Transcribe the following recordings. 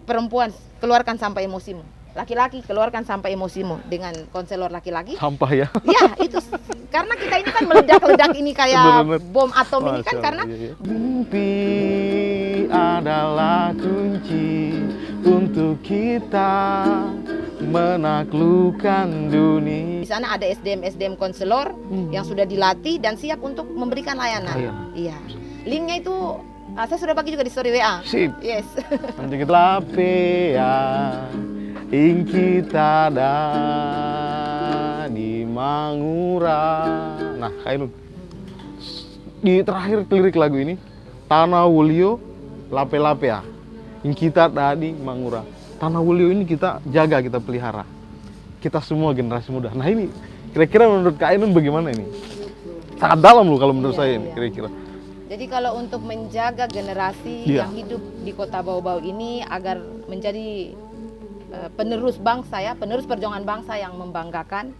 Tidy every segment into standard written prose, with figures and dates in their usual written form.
perempuan keluarkan sampah emosimu, laki-laki keluarkan sampah emosimu dengan konselor laki-laki. Sampah ya? Ya itu karena kita ini kan meledak-ledak ini kayak Bener-bener. bom atom ini kan Masya karena Allah, iya. Mimpi adalah kunci untuk kita menaklukkan dunia. di sana ada SDM konselor yang sudah dilatih dan siap untuk memberikan layanan. Iya. Linknya itu saya sudah bagi juga di story WA. Sip. Yes. Nanti kita lapea ing kita di Mangura. Nah, kayak di terakhir lirik lagu ini, Tanah Wulio lape-lapea ing kita di Mangura. Tanah Wulio ini kita jaga, kita pelihara. Kita semua generasi muda. Nah ini kira-kira menurut Kak Ainun bagaimana ini? Sangat dalam loh kalau menurut saya ini kira-kira. Jadi kalau untuk menjaga generasi yang hidup di Kota Bau-Bau ini agar menjadi penerus bangsa ya, penerus perjuangan bangsa yang membanggakan,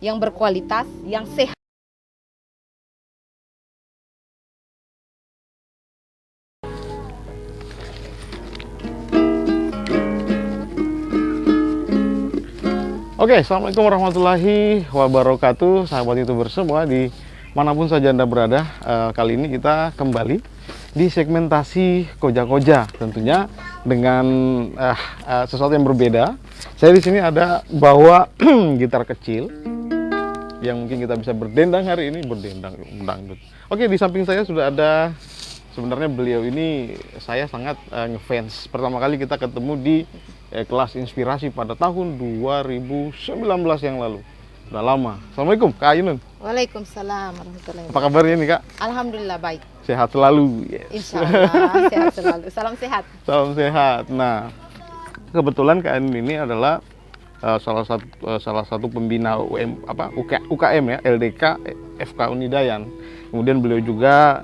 yang berkualitas, yang sehat. Oke, assalamualaikum warahmatullahi wabarakatuh, sahabat YouTuber semua di manapun saja Anda berada. Kali ini kita kembali di segmentasi koja-koja, tentunya dengan sesuatu yang berbeda. Saya di sini ada bawa gitar kecil yang mungkin kita bisa berdendang hari ini, berdendang dangdut. Oke, di samping saya sudah ada, sebenarnya beliau ini saya sangat ngefans. Pertama kali kita ketemu di kelas inspirasi pada tahun 2019 yang lalu. Udah lama. Assalamualaikum Kak Ainun. Waalaikumsalam warahmatullahi wabarakatuh. Apa kabarnya nih Kak? Alhamdulillah baik. Sehat selalu. Yes. Insya Allah sehat selalu. Salam sehat. Salam sehat. Nah, kebetulan Kak Ainun ini adalah salah satu pembina UKM ya, LDK FK Unidayan. Kemudian beliau juga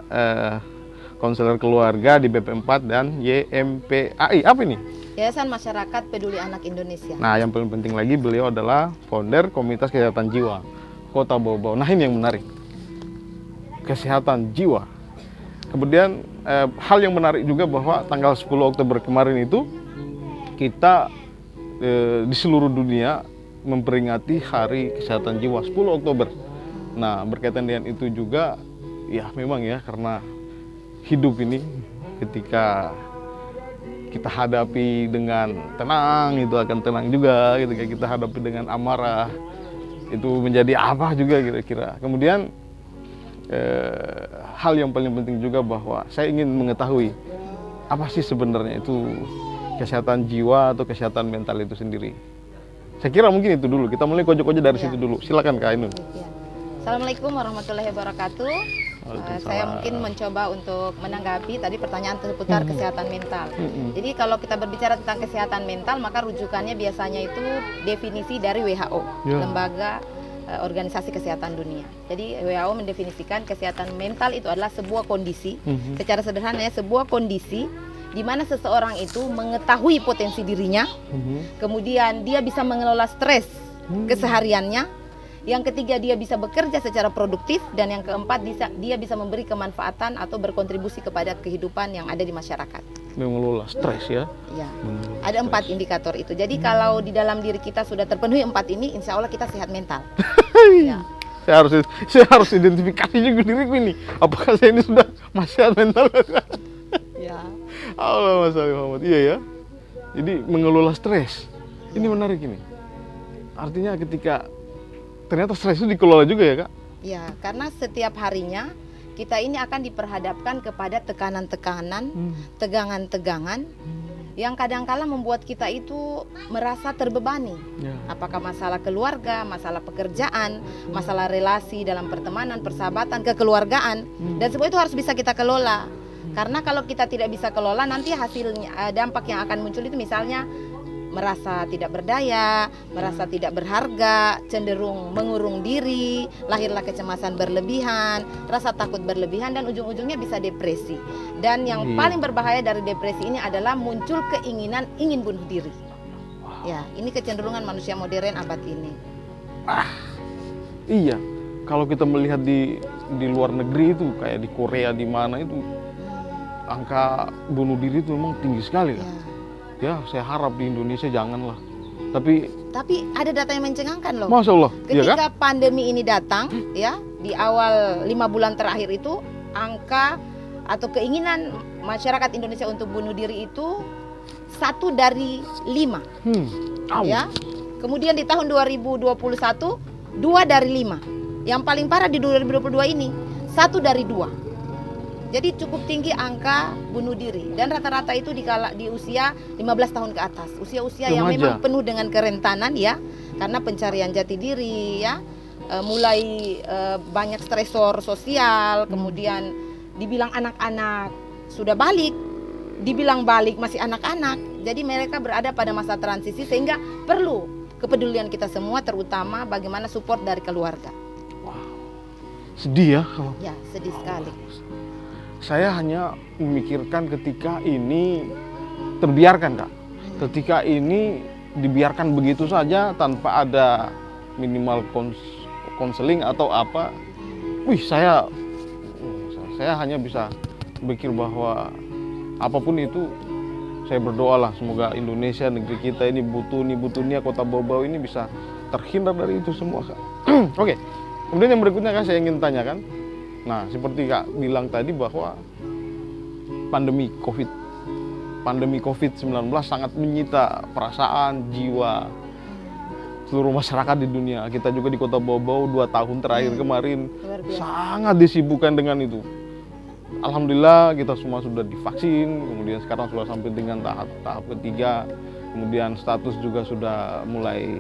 konselor keluarga di BP4 dan YMPAI. Apa ini? Yayasan Masyarakat Peduli Anak Indonesia. Nah, yang paling penting lagi beliau adalah founder Komunitas Kesehatan Jiwa Kota Bau-Bau. Nah, ini yang menarik. Kesehatan jiwa. Kemudian hal yang menarik juga bahwa tanggal 10 Oktober kemarin itu kita di seluruh dunia memperingati Hari Kesehatan Jiwa 10 Oktober. Nah, berkaitan dengan itu juga ya memang ya karena hidup ini ketika kita hadapi dengan tenang itu akan tenang juga, ketika kita hadapi dengan amarah itu menjadi apa juga kira-kira. Kemudian hal yang paling penting juga bahwa saya ingin mengetahui apa sih sebenarnya itu kesehatan jiwa atau kesehatan mental itu sendiri. Saya kira mungkin itu dulu, kita mulai koja-koja dari situ dulu. Silakan Kak Ainun. Assalamualaikum warahmatullahi wabarakatuh. Saya mungkin mencoba untuk menanggapi tadi pertanyaan seputar kesehatan mental. Jadi kalau kita berbicara tentang kesehatan mental, maka rujukannya biasanya itu definisi dari WHO, Lembaga Organisasi Kesehatan Dunia. Jadi WHO mendefinisikan kesehatan mental itu adalah sebuah kondisi, secara sederhana ya, sebuah kondisi di mana seseorang itu mengetahui potensi dirinya, kemudian dia bisa mengelola stres kesehariannya. Yang ketiga, dia bisa bekerja secara produktif, dan yang keempat, dia bisa memberi kemanfaatan atau berkontribusi kepada kehidupan yang ada di masyarakat. Mengelola stres ya? Ya, ada 4 indikator itu. Jadi kalau di dalam diri kita sudah terpenuhi 4 ini, insya Allah kita sehat mental. Ya. Saya harus identifikasi juga diriku ini. Apakah saya ini sudah masih sehat mental? Ya. Allah Mas Muhammad. Iya ya. Jadi mengelola stres. Ini menarik ini. Artinya ketika ternyata stres itu dikelola juga ya Kak? Ya, karena setiap harinya kita ini akan diperhadapkan kepada tekanan-tekanan, tegangan-tegangan yang kadang-kala membuat kita itu merasa terbebani. Apakah masalah keluarga, masalah pekerjaan, masalah relasi dalam pertemanan, persahabatan, kekeluargaan, dan semua itu harus bisa kita kelola. Karena kalau kita tidak bisa kelola, nanti hasilnya, dampak yang akan muncul itu misalnya merasa tidak berdaya, merasa tidak berharga, cenderung mengurung diri, lahirlah kecemasan berlebihan, rasa takut berlebihan, dan ujung-ujungnya bisa depresi. Dan yang paling berbahaya dari depresi ini adalah muncul keinginan ingin bunuh diri. Ya, ini kecenderungan manusia modern abad ini. Iya, kalau kita melihat di luar negeri itu kayak di Korea di mana itu angka bunuh diri itu memang tinggi sekali kan. Ya, saya harap di Indonesia janganlah. Tapi ada data yang mencengangkan loh. Masya Allah, iya kan? Ketika pandemi ini datang, ya di awal 5 bulan terakhir itu angka atau keinginan masyarakat Indonesia untuk bunuh diri itu 1 dari 5. Ya. Kemudian di tahun 2021 2 dari 5. Yang paling parah di 2022 ini 1 dari 2. Jadi cukup tinggi angka bunuh diri dan rata-rata itu di usia 15 tahun ke atas. Usia-usia yang memang penuh dengan kerentanan ya, karena pencarian jati diri ya, mulai banyak stresor sosial, kemudian dibilang anak-anak sudah balik, dibilang balik masih anak-anak. Jadi mereka berada pada masa transisi sehingga perlu kepedulian kita semua, terutama bagaimana support dari keluarga. Wow. Sedih ya kalau. Ya, sedih sekali. Saya hanya memikirkan ketika ini terbiarkan, Kak. Ketika ini dibiarkan begitu saja tanpa ada minimal konseling atau apa. Saya hanya bisa berpikir bahwa apapun itu saya berdoalah semoga Indonesia, negeri kita ini butuhnya Kota Bau-Bau ini bisa terhindar dari itu semua, Kak. Oke. Kemudian yang berikutnya, Kak, saya ingin tanyakan. Nah, seperti Kak bilang tadi bahwa pandemi COVID-19 sangat menyita perasaan, jiwa seluruh masyarakat di dunia. Kita juga di Kota Bau-Bau 2 tahun terakhir kemarin sangat disibukkan dengan itu. Alhamdulillah kita semua sudah divaksin, kemudian sekarang sudah sampai dengan tahap ketiga, kemudian status juga sudah mulai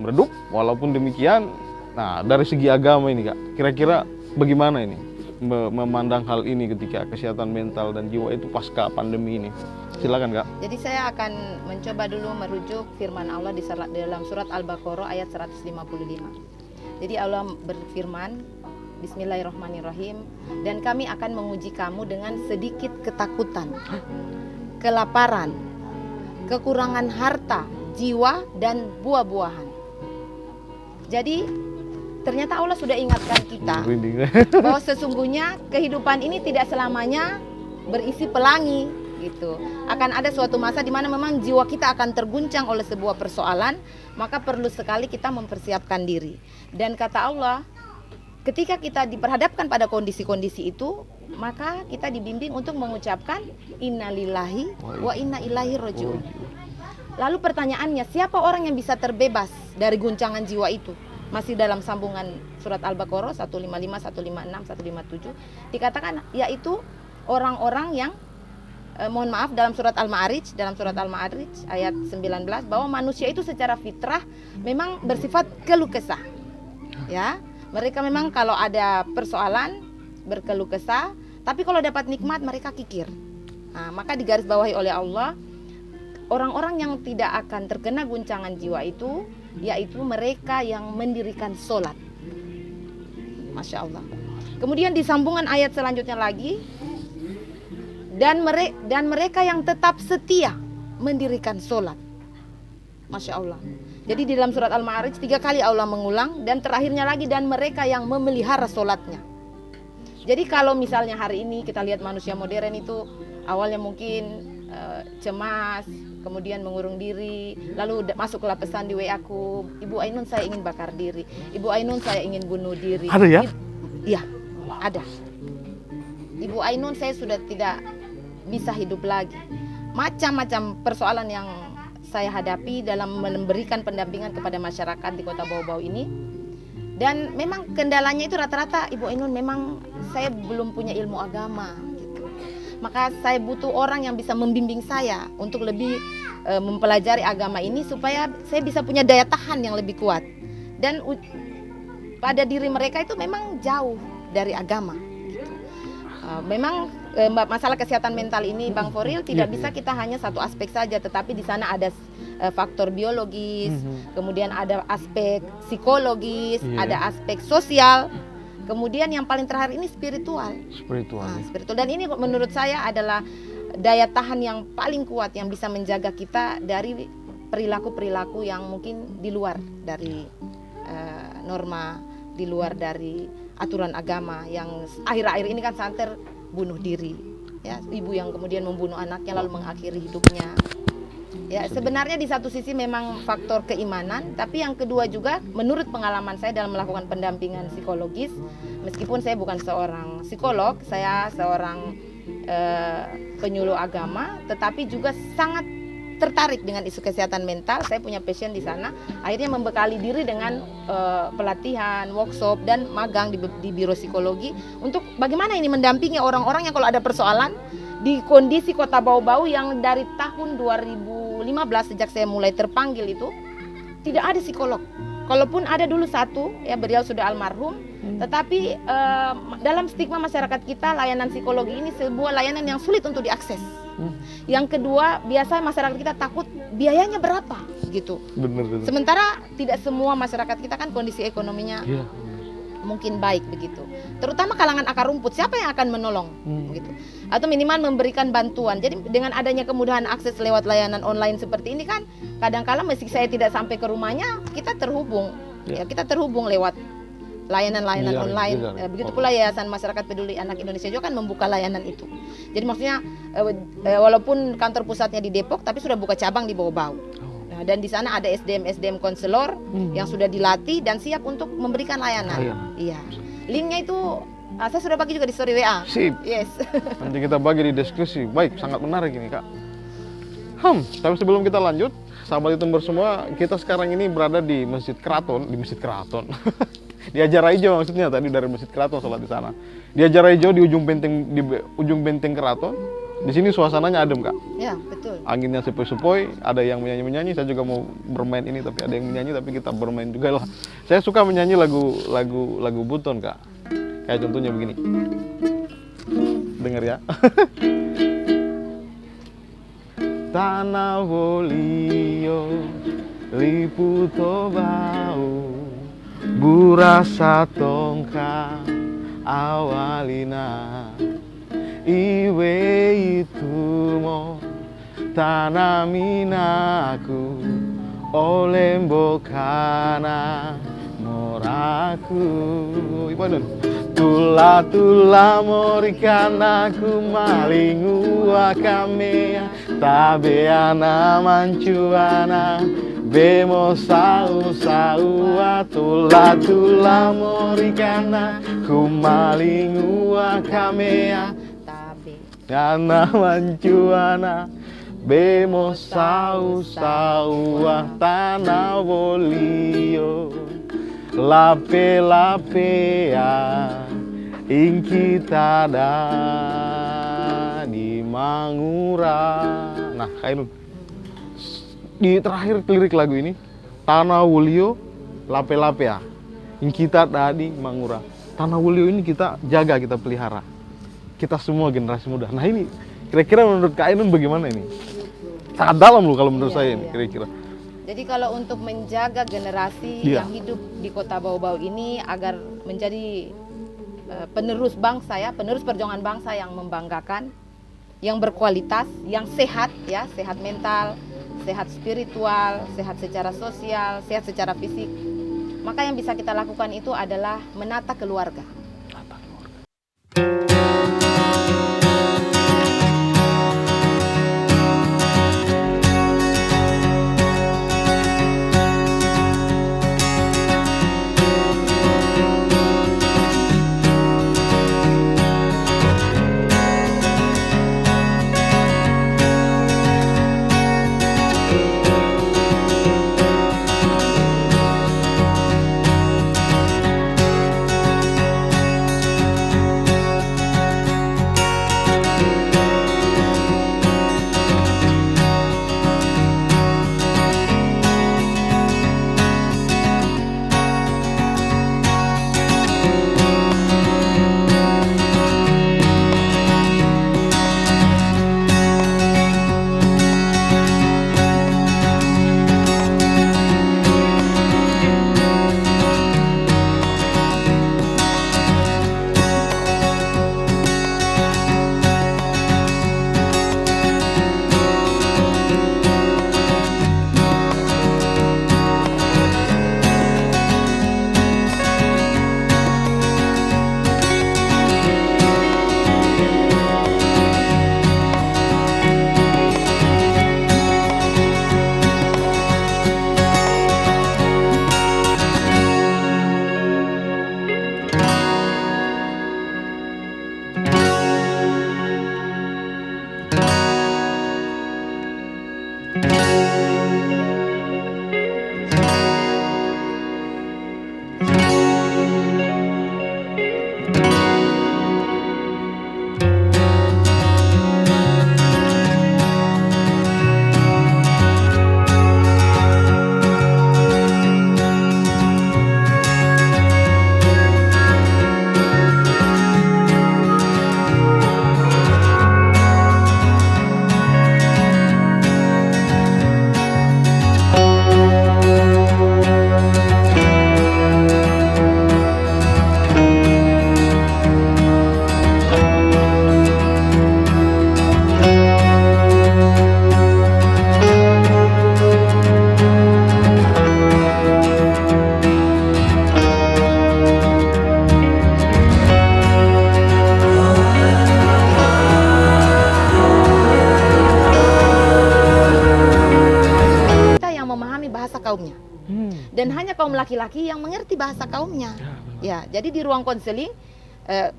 meredup. Walaupun demikian, nah dari segi agama ini, Kak, kira-kira bagaimana ini memandang hal ini ketika kesehatan mental dan jiwa itu pasca pandemi ini? Silakan, Kak. Jadi saya akan mencoba dulu merujuk firman Allah di dalam surat Al-Baqarah ayat 155. Jadi Allah berfirman, Bismillahirrahmanirrahim, dan kami akan menguji kamu dengan sedikit ketakutan, kelaparan, kekurangan harta, jiwa, dan buah-buahan. Jadi ternyata Allah sudah ingatkan kita bahwa sesungguhnya kehidupan ini tidak selamanya berisi pelangi gitu. Akan ada suatu masa di mana memang jiwa kita akan terguncang oleh sebuah persoalan, maka perlu sekali kita mempersiapkan diri. Dan kata Allah, ketika kita diperhadapkan pada kondisi-kondisi itu, maka kita dibimbing untuk mengucapkan innalillahi wa inna ilaihi rajiun. Lalu pertanyaannya, siapa orang yang bisa terbebas dari guncangan jiwa itu? Masih dalam sambungan surat Al-Baqarah 155, 156, 157 dikatakan yaitu orang-orang yang mohon maaf dalam surat Al-Ma'arij ayat 19 bahwa manusia itu secara fitrah memang bersifat keluh kesah. Ya, mereka memang kalau ada persoalan berkeluh kesah, tapi kalau dapat nikmat mereka kikir. Nah, maka digarisbawahi oleh Allah, orang-orang yang tidak akan terkena guncangan jiwa itu yaitu mereka yang mendirikan sholat. Masya Allah. Kemudian di sambungan ayat selanjutnya lagi, dan mereka yang tetap setia mendirikan sholat. Masya Allah. Jadi di dalam surat Al-Ma'arij 3 kali Allah mengulang, dan terakhirnya lagi, dan mereka yang memelihara sholatnya. Jadi kalau misalnya hari ini kita lihat manusia modern itu awalnya mungkin cemas, kemudian mengurung diri, lalu masuklah pesan di WA ku, Ibu Ainun saya ingin bakar diri, Ibu Ainun saya ingin bunuh diri. Ada ya? Iya, ada. Ibu Ainun saya sudah tidak bisa hidup lagi. Macam-macam persoalan yang saya hadapi dalam memberikan pendampingan kepada masyarakat di Kota Bau-Bau ini. Dan memang kendalanya itu rata-rata, Ibu Ainun memang saya belum punya ilmu agama gitu. Maka saya butuh orang yang bisa membimbing saya untuk lebih mempelajari agama ini supaya saya bisa punya daya tahan yang lebih kuat. Dan pada diri mereka itu memang jauh dari agama gitu. Memang masalah kesehatan mental ini, Bang Foril, tidak bisa kita hanya satu aspek saja, tetapi di sana ada faktor biologis, kemudian ada aspek psikologis, ada aspek sosial, kemudian yang paling terakhir ini spiritual. Spiritual. Dan ini menurut saya adalah daya tahan yang paling kuat yang bisa menjaga kita dari perilaku-perilaku yang mungkin di luar dari norma, di luar dari aturan agama yang akhir-akhir ini kan santer bunuh diri, ya, ibu yang kemudian membunuh anaknya lalu mengakhiri hidupnya. Ya, sebenarnya di satu sisi memang faktor keimanan, tapi yang kedua juga menurut pengalaman saya dalam melakukan pendampingan psikologis, meskipun saya bukan seorang psikolog, saya seorang penyuluh agama, tetapi juga sangat tertarik dengan isu kesehatan mental. Saya punya passion di sana. Akhirnya membekali diri dengan pelatihan, workshop dan magang di biro psikologi untuk bagaimana ini mendampingi orang-orang yang kalau ada persoalan di kondisi Kota Bau-Bau yang dari tahun 2015 sejak saya mulai terpanggil itu tidak ada psikolog. Kalaupun ada dulu satu, ya beliau sudah almarhum, tetapi dalam stigma masyarakat kita layanan psikologi ini sebuah layanan yang sulit untuk diakses. Yang kedua, biasa masyarakat kita takut biayanya berapa gitu. Bener. Sementara tidak semua masyarakat kita kan kondisi ekonominya mungkin baik begitu. Terutama kalangan akar rumput, siapa yang akan menolong gitu. Atau minimal memberikan bantuan. Jadi dengan adanya kemudahan akses lewat layanan online seperti ini kan kadang-kala meski saya tidak sampai ke rumahnya, kita terhubung. Ya, kita terhubung lewat layanan-layanan online. Begitu pula Yayasan Masyarakat Peduli Anak Indonesia juga kan membuka layanan itu. Jadi maksudnya walaupun kantor pusatnya di Depok tapi sudah buka cabang di Bau-Bau. Nah, dan di sana ada SDM konselor yang sudah dilatih dan siap untuk memberikan layanan. Iya. Linknya itu saya sudah bagi juga di story WA. Sip. Yes. Nanti kita bagi di diskusi. Baik, sangat menarik ini, Kak. Tapi sebelum kita lanjut, sahabat YouTuber semua, kita sekarang ini berada di Masjid Keraton, di Ajaraijo maksudnya, tadi dari Masjid Keraton sholat di sana. Di Ajaraijo di ujung benteng Keraton. Di sini suasananya adem, Kak. Ya, betul. Anginnya sepoi-sepoi, ada yang menyanyi-menyanyi. Saya juga mau bermain ini, tapi ada yang menyanyi, tapi kita bermain juga lah. Saya suka menyanyi lagu Buton, Kak. Kayak contohnya begini. Dengar ya. Tanah Wolio liputo bau burasa tongka awalina iwe itu mo tanaminaku oleh mbokana moraku ibadah tula morikanaku malingu akamea tabeana mancuana bemo sau tula morikana kumalingu akamea tabeana mancuana bemo sau tanah Wolio lape-lapea ing kita di Mangura. Nah, kayak di terakhir lirik lagu ini, Tanah Wolio lape-lapea ing kita di Mangura. Tanah Wolio ini kita jaga, kita pelihara. Kita semua generasi muda. Nah, ini kira-kira menurut Kak Ainun bagaimana ini? Sangat dalam loh kalau menurut saya ini kira-kira. Jadi kalau untuk menjaga generasi yang hidup di Kota Bau-Bau ini agar menjadi penerus bangsa ya, penerus perjuangan bangsa yang membanggakan, yang berkualitas, yang sehat ya, sehat mental, sehat spiritual, sehat secara sosial, sehat secara fisik. Maka yang bisa kita lakukan itu adalah menata keluarga. kaumnya. Dan hanya kaum laki-laki yang mengerti bahasa kaumnya. Ya, jadi di ruang konseling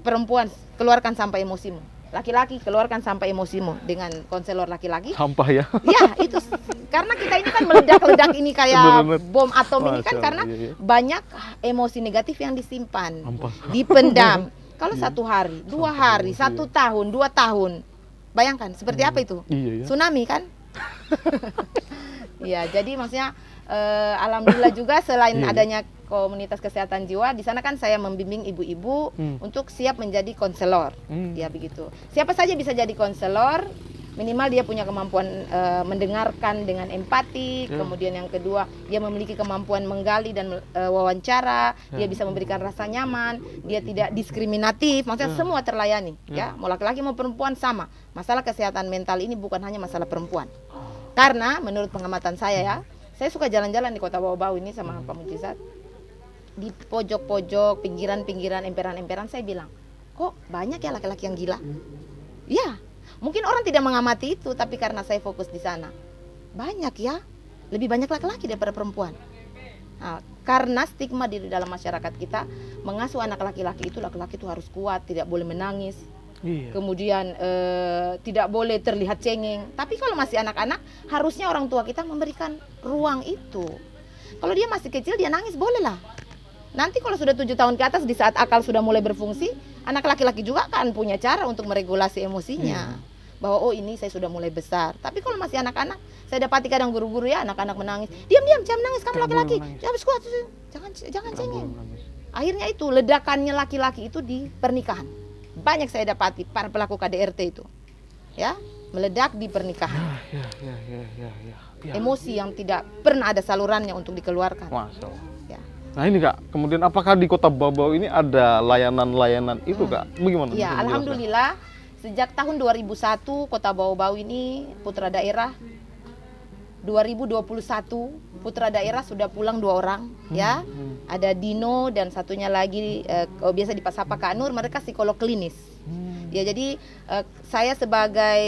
perempuan keluarkan sampah emosimu, laki-laki keluarkan sampah emosimu dengan konselor laki-laki. Sampah ya. Ya, itu karena kita ini kan meledak-ledak ini kayak Bener-bener. bom atom ini kan Masya karena Allah, iya. banyak emosi negatif yang disimpan, Sampah. dipendam. Kalau 1 hari, 2 hari, 1 tahun, 2 tahun, bayangkan seperti apa itu? Iya ya. Tsunami kan? Ya, jadi maksudnya alhamdulillah juga selain Iya. adanya komunitas kesehatan jiwa, di sana kan saya membimbing ibu-ibu untuk siap menjadi konselor. Ya begitu. Siapa saja bisa jadi konselor, minimal dia punya kemampuan mendengarkan dengan empati, kemudian yang kedua dia memiliki kemampuan menggali dan wawancara, dia bisa memberikan rasa nyaman, dia tidak diskriminatif, maksudnya semua terlayani, ya mau laki-laki mau perempuan sama. Masalah kesehatan mental ini bukan hanya masalah perempuan, karena menurut pengamatan saya ya, saya suka jalan-jalan di Kota Bau-Bau ini sama Pak Mujizat, di pojok-pojok, pinggiran-pinggiran, emperan-emperan, saya bilang, kok banyak ya laki-laki yang gila? Ya. Mungkin orang tidak mengamati itu, tapi karena saya fokus di sana, banyak ya, lebih banyak laki-laki daripada perempuan. Nah, karena stigma di dalam masyarakat kita mengasuh anak laki-laki itu harus kuat, tidak boleh menangis, kemudian tidak boleh terlihat cengeng. Tapi kalau masih anak-anak, harusnya orang tua kita memberikan ruang itu. Kalau dia masih kecil, dia nangis bolehlah. Nanti kalau sudah 7 tahun ke atas, di saat akal sudah mulai berfungsi, anak laki-laki juga akan punya cara untuk meregulasi emosinya. Bahwa oh ini saya sudah mulai besar. Tapi kalau masih anak-anak, saya dapati kadang guru-guru ya anak-anak menangis. Diam-diam, jangan menangis kamu laki-laki. Jangan kuat, jangan cengeng. Akhirnya itu ledakannya laki-laki itu di pernikahan. Banyak saya dapati para pelaku KDRT itu. Ya, meledak di pernikahan. Emosi yang tidak pernah ada salurannya untuk dikeluarkan. Masya Allah. Ya. Nah ini Kak, kemudian apakah di Kota Bau-Bau ini ada layanan-layanan itu Kak? Bagaimana? Ya, Bisa alhamdulillah sejak tahun 2001 Kota Bau-Bau ini putra daerah 2021 putra daerah sudah pulang 2 orang ya. Ada Dino dan satunya lagi biasa dipasapa Kak Nur, mereka psikolog klinis. Ya, jadi saya sebagai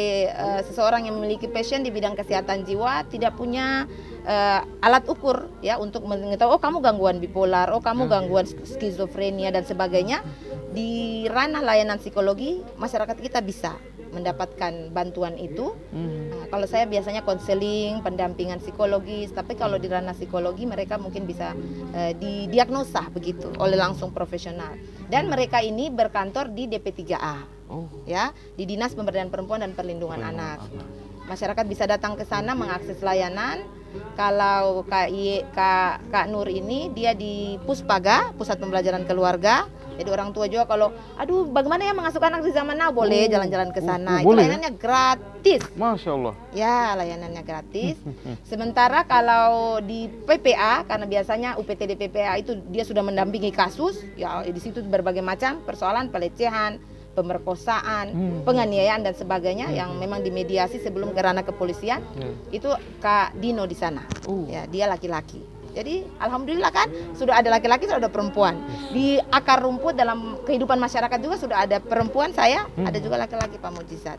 seseorang yang memiliki passion di bidang kesehatan jiwa tidak punya alat ukur ya untuk mengetahui oh kamu gangguan bipolar, oh kamu gangguan skizofrenia dan sebagainya. Di ranah layanan psikologi masyarakat kita bisa mendapatkan bantuan itu. Nah, kalau saya biasanya konseling, pendampingan psikologis, tapi kalau di ranah psikologi mereka mungkin bisa didiagnosa begitu oleh langsung profesional. Dan mereka ini berkantor di DP3A. Ya, di Dinas Pemberdayaan Perempuan dan Perlindungan Anak. Masyarakat bisa datang ke sana mengakses layanan. Kalau Kak Nur ini dia di Puspaga, Pusat Pembelajaran Keluarga. Jadi orang tua juga kalau aduh bagaimana ya mengasuh anak di zaman now, boleh jalan-jalan ke sana. Itu layanannya gratis. Masya Allah. Ya, layanannya gratis. Sementara kalau di PPA, karena biasanya UPTD PPA itu dia sudah mendampingi kasus, ya di situ berbagai macam persoalan pelecehan, pemerkosaan, penganiayaan dan sebagainya yang memang dimediasi sebelum ke ranah kepolisian. Itu Kak Dino di sana. Ya, dia laki-laki. Jadi alhamdulillah kan sudah ada laki-laki, sudah ada perempuan. Di akar rumput dalam kehidupan masyarakat juga sudah ada perempuan, saya ada juga laki-laki Pak Mujizat.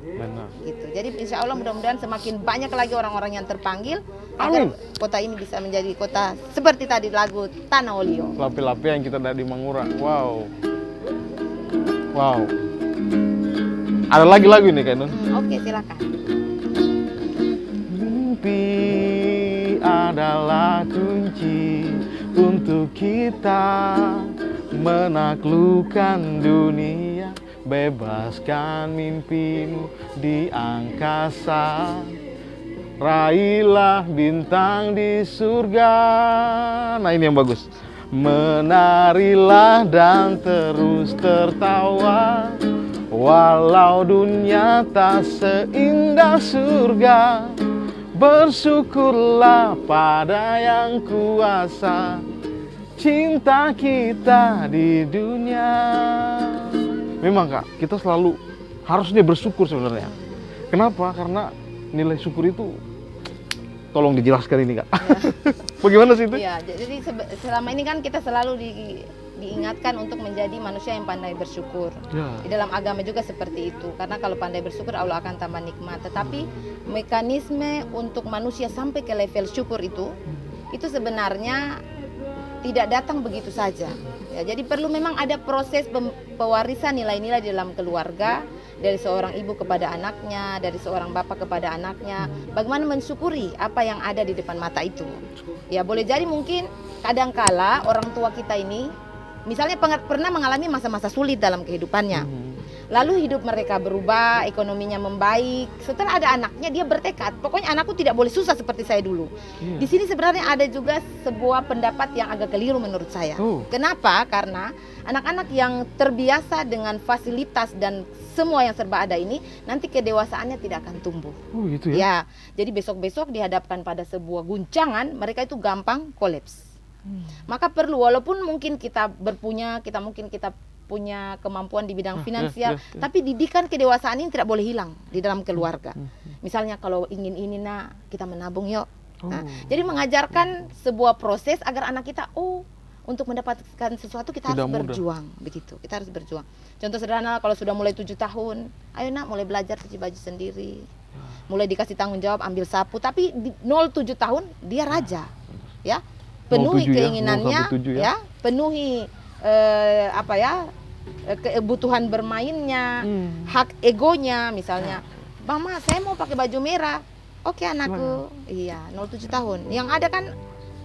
Gitu. Jadi insya Allah mudah-mudahan semakin banyak lagi orang-orang yang terpanggil agar kota ini bisa menjadi kota seperti tadi lagu Tanah Olio. Lapi-lapi yang kita ada di Mangura. Wow. Wow. Ada lagi lagu nih Kak Nun. Oke, silakan. Mimpi adalah kunci untuk kita menaklukkan dunia. Bebaskan mimpimu di angkasa. Raihlah bintang di surga. Nah ini yang bagus. Menarilah dan terus tertawa, walau dunia tak seindah surga. Bersyukurlah pada yang kuasa, cinta kita di dunia. Memang Kak, kita selalu harusnya bersyukur sebenarnya. Kenapa? Karena nilai syukur itu, tolong dijelaskan ini Kak. Bagaimana sih itu? Iya, jadi selama ini kan kita selalu diingatkan untuk menjadi manusia yang pandai bersyukur. Di dalam agama juga seperti itu. Karena kalau pandai bersyukur Allah akan tambah nikmat. Tetapi mekanisme untuk manusia sampai ke level syukur itu itu sebenarnya tidak datang begitu saja. Ya, jadi perlu memang ada proses pewarisan nilai-nilai di dalam keluarga, dari seorang ibu kepada anaknya, dari seorang bapak kepada anaknya. Bagaimana mensyukuri apa yang ada di depan mata itu. Ya boleh jadi mungkin kadangkala orang tua kita ini misalnya pernah mengalami masa-masa sulit dalam kehidupannya. Lalu hidup mereka berubah, ekonominya membaik. Setelah ada anaknya, dia bertekad, pokoknya anakku tidak boleh susah seperti saya dulu. Di sini sebenarnya ada juga sebuah pendapat yang agak keliru menurut saya. Kenapa? Karena anak-anak yang terbiasa dengan fasilitas dan semua yang serba ada ini, nanti kedewasaannya tidak akan tumbuh. Oh gitu ya? Ya, jadi besok-besok dihadapkan pada sebuah guncangan, mereka itu gampang kolaps. Maka perlu, walaupun mungkin kita punya kemampuan di bidang finansial, tapi didikan kedewasaan ini tidak boleh hilang di dalam keluarga. Misalnya kalau ingin ini nak, kita menabung yuk. Nah, jadi mengajarkan sebuah proses agar anak kita, untuk mendapatkan sesuatu kita harus berjuang, begitu. Kita harus berjuang. Contoh sederhana, kalau sudah mulai 7 tahun, ayo nak mulai belajar cuci baju sendiri, mulai dikasih tanggung jawab ambil sapu. Tapi di 0-7 tahun dia raja, ya penuhi keinginannya, ya penuhi kebutuhan bermainnya, hak egonya. Misalnya, mama saya mau pakai baju merah, oke anakku, iya 0-7 tahun. Yang ada kan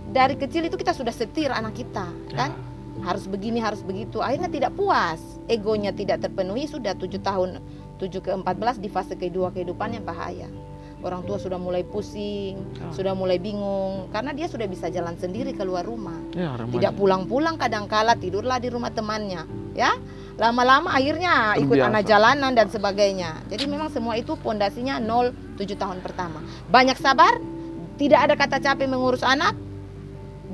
dari kecil itu kita sudah setir anak kita, kan harus begini harus begitu. Akhirnya tidak puas, egonya tidak terpenuhi, sudah 7 tahun, 7 ke 14 di fase kedua kehidupan yang bahaya. Orang tua sudah mulai pusing, sudah mulai bingung, karena dia sudah bisa jalan sendiri keluar rumah. Tidak pulang-pulang, kadangkala tidurlah di rumah temannya, ya. Lama-lama akhirnya ikut anak jalanan dan sebagainya. Jadi memang semua itu pondasinya 0-7 tahun pertama. Banyak sabar, tidak ada kata capek mengurus anak,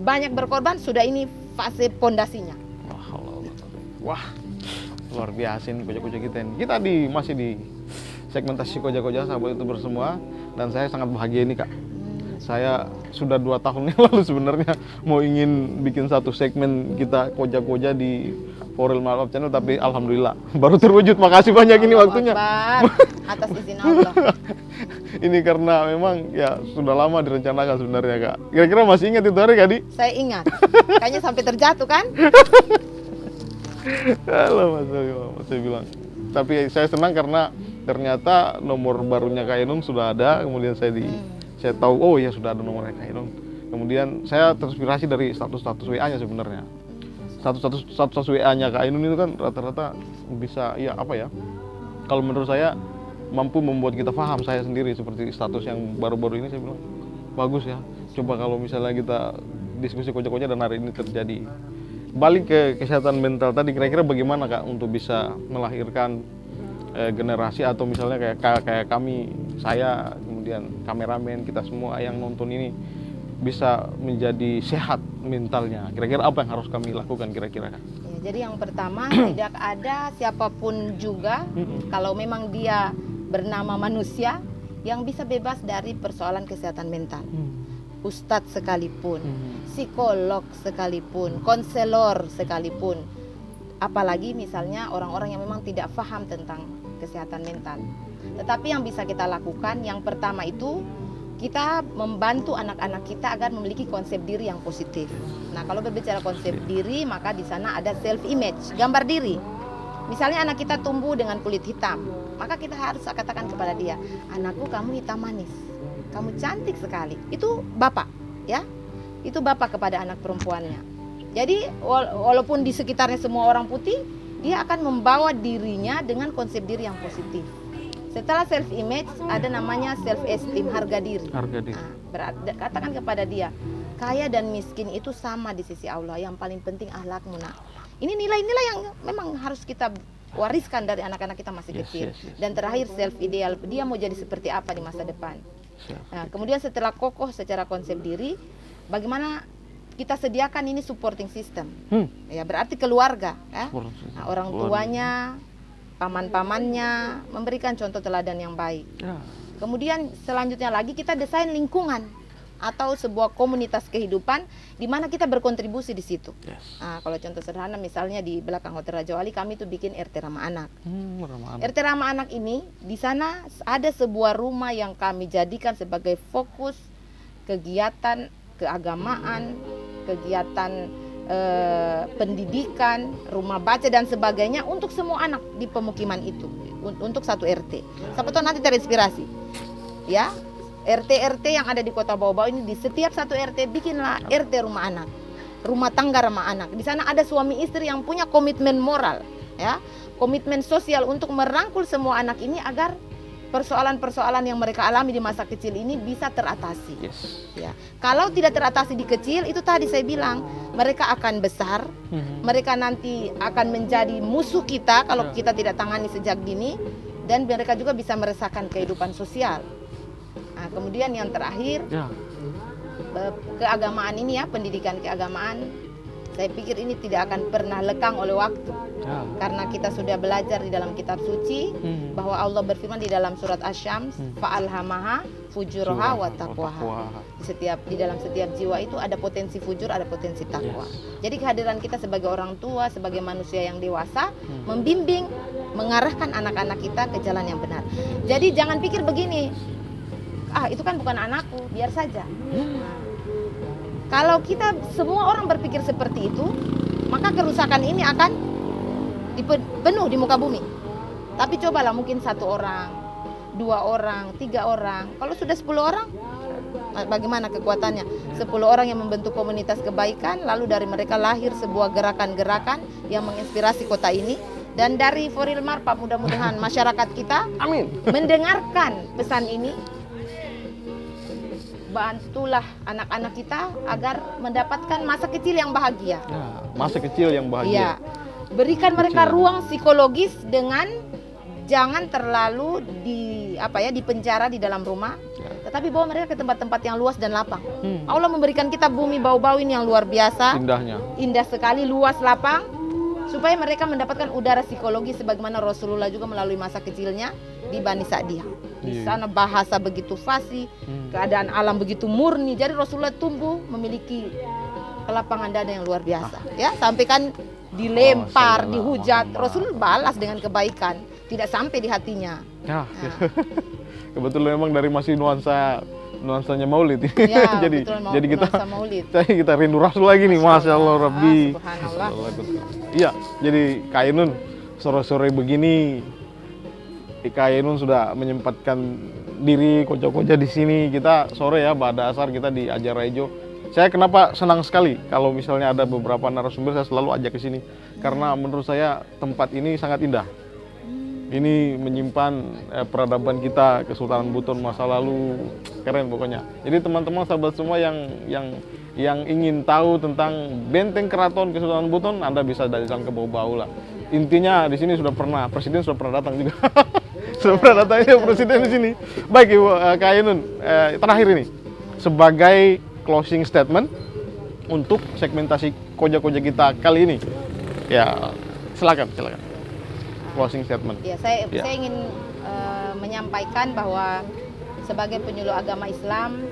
banyak berkorban, sudah ini fase pondasinya. Wah, luar biasa nih koja-koja kita ini. Kita masih di segmentasi koja-koja sahabat itu bersemua, dan saya sangat bahagia ini Kak. Saya sudah 2 tahun yang lalu sebenarnya mau ingin bikin satu segmen kita koja-koja di Forel Malap Channel, tapi alhamdulillah baru terwujud. Makasih banyak ini waktunya. Atas izin Allah. Ini karena memang ya sudah lama direncanakan sebenarnya Kak. Kira-kira masih ingat itu hari Kak Di? Saya ingat. Kayaknya sampai terjatuh kan? Halo Mas saya bilang. Tapi saya senang karena ternyata nomor barunya Kak Ainun sudah ada. Kemudian saya tahu, oh ya sudah ada nomornya Kak Ainun. Kemudian saya terinspirasi dari status-status WA-nya sebenarnya. Status WA-nya Kak Ainun itu kan rata-rata bisa, ya apa ya, kalau menurut saya mampu membuat kita paham. Saya sendiri seperti status yang baru-baru ini, saya bilang bagus ya. Coba kalau misalnya kita diskusi koja-koja dan hari ini terjadi. Balik ke kesehatan mental tadi, kira-kira bagaimana Kak untuk bisa melahirkan generasi, atau misalnya kayak kami, saya, kemudian kameramen, kita semua yang nonton ini bisa menjadi sehat mentalnya. Kira-kira apa yang harus kami lakukan kira-kira? Ya, jadi yang pertama, tidak ada siapapun juga kalau memang dia bernama manusia yang bisa bebas dari persoalan kesehatan mental. Ustadz sekalipun, psikolog sekalipun, konselor sekalipun, apalagi misalnya orang-orang yang memang tidak paham tentang kesehatan mental. Tetapi yang bisa kita lakukan, yang pertama itu kita membantu anak-anak kita agar memiliki konsep diri yang positif. Nah, kalau berbicara konsep diri, maka di sana ada self image, gambar diri. Misalnya anak kita tumbuh dengan kulit hitam, maka kita harus katakan kepada dia, anakku kamu hitam manis, kamu cantik sekali. Itu bapak, ya. Itu bapak kepada anak perempuannya. Jadi walaupun di sekitarnya semua orang putih, dia akan membawa dirinya dengan konsep diri yang positif. Setelah self image ada namanya self esteem, harga diri. Nah, katakan kepada dia, kaya dan miskin itu sama di sisi Allah. Yang paling penting akhlakmu nak. Ini nilai-nilai yang memang harus kita wariskan dari anak-anak kita masih kecil. Dan terakhir self ideal, dia mau jadi seperti apa di masa depan. Nah, kemudian setelah kokoh secara konsep diri, bagaimana kita sediakan ini supporting system. Ya berarti keluarga, ya. Nah, orang tuanya, paman-pamannya memberikan contoh teladan yang baik. Kemudian selanjutnya lagi kita desain lingkungan atau sebuah komunitas kehidupan di mana kita berkontribusi di situ. Nah, kalau contoh sederhana misalnya di belakang Hotel Raja Wali kami tuh bikin RT Ramah Anak. RT Ramah Anak ini di sana ada sebuah rumah yang kami jadikan sebagai fokus kegiatan keagamaan, kegiatan pendidikan, rumah baca dan sebagainya untuk semua anak di pemukiman itu, untuk satu RT. Siapa tahu nanti terinspirasi, ya. RT-RT yang ada di Kota Bau-Bau ini, di setiap satu RT bikinlah RT rumah anak, rumah tangga ramah anak. Di sana ada suami istri yang punya komitmen moral, ya, komitmen sosial untuk merangkul semua anak ini agar persoalan-persoalan yang mereka alami di masa kecil ini bisa teratasi. Yes. Ya, kalau tidak teratasi di kecil, itu tadi saya bilang, mereka akan besar, mereka nanti akan menjadi musuh kita kalau kita tidak tangani sejak dini, dan mereka juga bisa meresahkan kehidupan sosial. Nah, kemudian yang terakhir, keagamaan ini ya, pendidikan keagamaan. Saya pikir ini tidak akan pernah lekang oleh waktu, karena kita sudah belajar di dalam kitab suci bahwa Allah berfirman di dalam surat Asy-Syams, fa'alhamaha fujuraha wa taqwaha. Di dalam setiap jiwa itu ada potensi fujur, ada potensi takwa. Jadi kehadiran kita sebagai orang tua, sebagai manusia yang dewasa, membimbing, mengarahkan anak-anak kita ke jalan yang benar. Jadi jangan pikir begini, itu kan bukan anakku, biar saja. Kalau kita semua orang berpikir seperti itu, maka kerusakan ini akan penuh di muka bumi. Tapi cobalah mungkin 1 orang, 2 orang, 3 orang. Kalau sudah 10 orang, bagaimana kekuatannya? 10 orang yang membentuk komunitas kebaikan, lalu dari mereka lahir sebuah gerakan-gerakan yang menginspirasi kota ini. Dan dari Foril Marpa, mudah-mudahan masyarakat kita mendengarkan pesan ini. Bantulah anak-anak kita agar mendapatkan masa kecil yang bahagia. Masa kecil yang bahagia. Berikan mereka ruang psikologis dengan jangan terlalu dipenjara di dalam rumah, tetapi bawa mereka ke tempat-tempat yang luas dan lapang. Allah memberikan kita bumi Bau-Bau ini yang luar biasa. Indah sekali, luas, lapang, supaya mereka mendapatkan udara psikologis sebagaimana Rasulullah juga melalui masa kecilnya di Bani Sa'diyah. Di sana bahasa begitu fasih, keadaan alam begitu murni. Jadi Rasulullah tumbuh memiliki kelapangan dada yang luar biasa. Ya, sampai kan dilempar, dihujat, Rasul balas dengan kebaikan, tidak sampai di hatinya. Kebetulan memang dari masih nuansanya Maulid. Ya, jadi kita rindu Rasul lagi nih, Masya Allah Rabbi. Subhanallah. Iya, jadi Kak Ainun sore-sore begini, Kak Ainun sudah menyempatkan diri koja-koja di sini. Kita sore ya, pada asar kita di Ajar Rejo. Saya kenapa senang sekali kalau misalnya ada beberapa narasumber, saya selalu ajak ke sini karena menurut saya tempat ini sangat indah. Ini menyimpan peradaban kita, Kesultanan Buton masa lalu, keren pokoknya. Jadi teman-teman sahabat semua yang ingin tahu tentang benteng keraton Kesultanan Buton, Anda bisa datang ke Bau-Bau lah. Intinya di sini Presiden sudah pernah datang juga. Sudah pernah datangnya Presiden di sini. Baik Ibu Kak Ainun, terakhir ini sebagai closing statement untuk segmentasi koja-koja kita kali ini. Ya, silakan. Closing statement. Ya, saya ingin menyampaikan bahwa sebagai penyuluh agama Islam,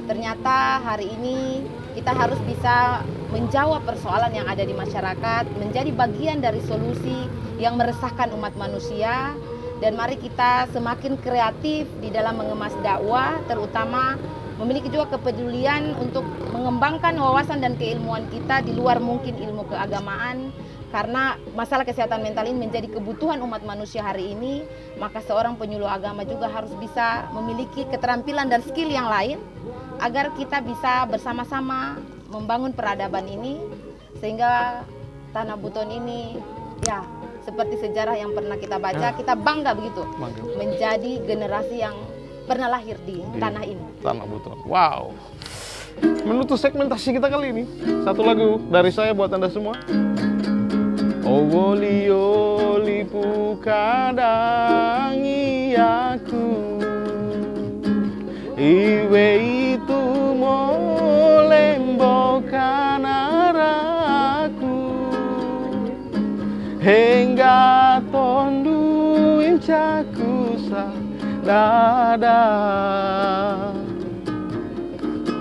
ternyata hari ini kita harus bisa menjawab persoalan yang ada di masyarakat, menjadi bagian dari solusi yang meresahkan umat manusia. Dan mari kita semakin kreatif di dalam mengemas dakwah, terutama memiliki juga kepedulian untuk mengembangkan wawasan dan keilmuan kita di luar mungkin ilmu keagamaan. Karena masalah kesehatan mental ini menjadi kebutuhan umat manusia hari ini, maka seorang penyuluh agama juga harus bisa memiliki keterampilan dan skill yang lain agar kita bisa bersama-sama membangun peradaban ini, sehingga Tanah Buton ini ya seperti sejarah yang pernah kita baca, kita bangga begitu menjadi generasi yang pernah lahir di tanah ini. Tanah Buton. Wow. Menutup segmentasi kita kali ini, satu lagu dari saya buat Anda semua. Owoli pukadangi aku, iwe itu molembokan araku, hingga tonduin cakusa dada,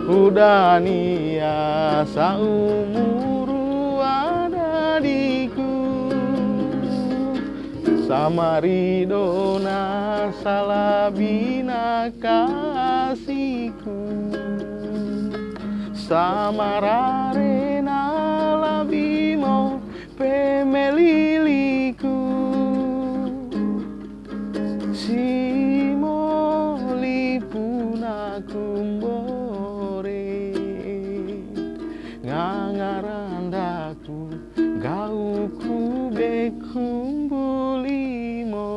udania saumuru adadiku, samaridona salabina kasihku, samararena labimo pemeliliku simo lipuna kumbore ngangarandaku gauku bekumbulimo.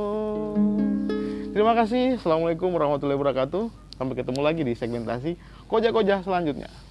Terima kasih. Assalamualaikum warahmatullahi wabarakatuh. Sampai ketemu lagi di segmentasi Koja-Koja selanjutnya.